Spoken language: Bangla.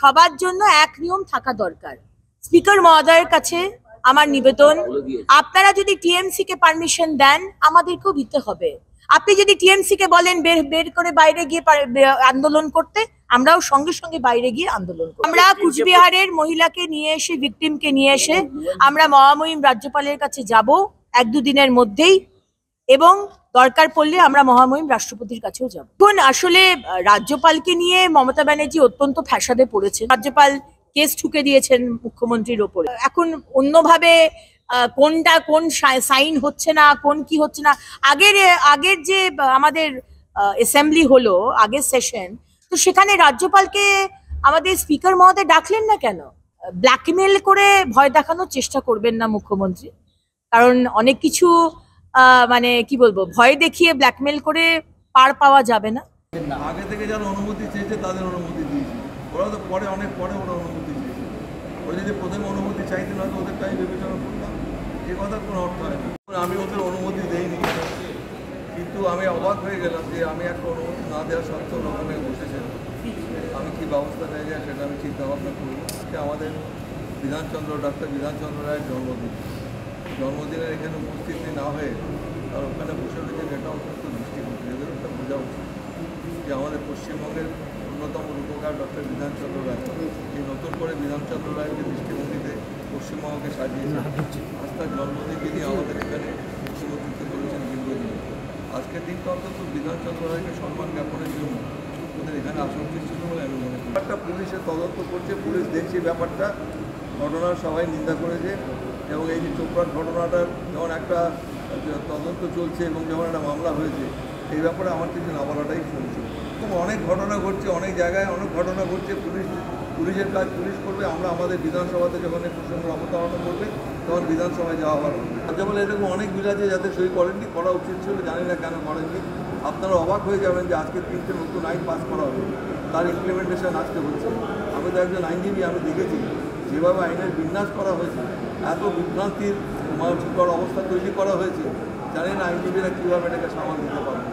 সবার জন্য এক নিয়ম থাকা দরকার। স্পিকার মহোদয়ের কাছে আমার নিবেদন, আপনারা যদি টিএমসি কে পারমিশন দেন আমাদেরকেও দিতে হবে। আপনি যদি টিএমসি কে বলেন বের করে বাইরে গিয়ে আন্দোলন করতে, আমরাও সঙ্গে সঙ্গে বাইরে গিয়ে আন্দোলন করব। আমরা কুচবিহারের মহিলাকে নিয়ে এসে, ভিকটিমকে নিয়ে এসে আমরা মহামহিম রাজ্যপালের কাছে যাব 1-2 দিনের মধ্যেই, এবং দরকার পড়লে আমরা মহামহিম রাষ্ট্রপতির কাছেও যাব। এখন আসলে রাজ্যপালকে নিয়ে মমতা ব্যানার্জি অত্যন্ত ফ্যাসাদে পড়েছে। রাজ্যপাল কেস ঠুকে দিয়েছেন মুখ্যমন্ত্রীর ওপরে। এখন অন্যভাবে কোন সাইন হচ্ছে না, কোন কি হচ্ছে না। আগের যে আমাদের অ্যাসেম্বলি হলো, আগের সেশন, তো সেখানে রাজ্যপালকে আমাদের স্পিকার মহোদয় ডাকলেন না কেন? ব্ল্যাকমেল করে ভয় দেখানোর চেষ্টা করবেন না মুখ্যমন্ত্রী, কারণ অনেক কিছু মানে কি বলবো, ভয় দেখিয়ে ব্ল্যাকমেল করে পার পাওয়া যাবে না। আগে থেকে যারা অনুমতি চেয়েছে তাদের অনুমতি দিয়েছি, ওরা তো অনেক পরে ওরা অনুমতি চেয়েছে। ওরা যদি প্রথমে অনুমতি চাইতে না তো ওদেরটাই বিবেচনা করতাম, এ কথা কোনো অর্থ হয় না। আমি ওদের অনুমতি দেইনি, কিন্তু আমি অবাক হয়ে গেলাম যে আমি একটা অনুমতি না দেওয়া সত্ত্বেও ওখানে বসেছেন। আমি কি ব্যবস্থা নেওয়া যায় সেটা আমি চিন্তা ভাবনা করব। আমাদের ডক্টর বিধানচন্দ্র রায়ের জন্মদিনের এখানে উপস্থিতি না হয়ে আর ওখানে বসে রয়েছেন, এটা অত্যন্ত দৃষ্টিকোণ। এদের একটা বোঝা উচিত যে আমাদের পশ্চিমবঙ্গের অন্যতম রূপকার ডক্টর বিধানচন্দ্র রায়, এই নতুন করে বিধানচন্দ্র রায়ের যে দৃষ্টিভঙ্গিতে পশ্চিমবঙ্গকে সাজিয়েছে, আজ তার জন্মদিন তিনি আমাদের এখানে মুখ্যমন্ত্রিত্ব করেছেন দীর্ঘদিন। আজকের দিনটা অন্তত বিধানচন্দ্র রায়কে সম্মান জ্ঞাপনের জন্য ওদের এখানে আসা উচিত ছিল বলে আমি মনে করি। একটা পুলিশের তদন্ত করছে, পুলিশ দেখছে ব্যাপারটা, ঘটনার সবাই নিন্দা করেছে, এবং এই যে চোপড়ার ঘটনাটার যেমন একটা তদন্ত চলছে এবং যেমন একটা মামলা হয়েছে, এই ব্যাপারে আমার কিছু না বলাটাই শুনছি। অনেক ঘটনা ঘটছে, অনেক জায়গায় অনেক ঘটনা ঘটছে। পুলিশের কাজ পুলিশ করবে। আমরা আমাদের বিধানসভাতে যখন এই প্রসঙ্গ অবতারণা করবে তখন বিধানসভায় যাওয়া হবে। রাজ্যপাল এরকম অনেক বিল আছে যাতে সই করেননি, করা উচিত ছিল, জানি না কেন করেননি। আপনারা অবাক হয়ে যাবেন যে আজকে 3টে নতুন আইন পাস করা হবে, তার ইমপ্লিমেন্টেশন আজকে হচ্ছে। আমি তো একজন আইনজীবী, আমি দেখেছি যেভাবে আইনের বিন্যাস করা হয়েছে, এত বিভ্রান্তির অবস্থা তৈরি করা হয়েছে, জানি না আইনজীবীরা কীভাবে এটাকে সামাল দিতে পারবে।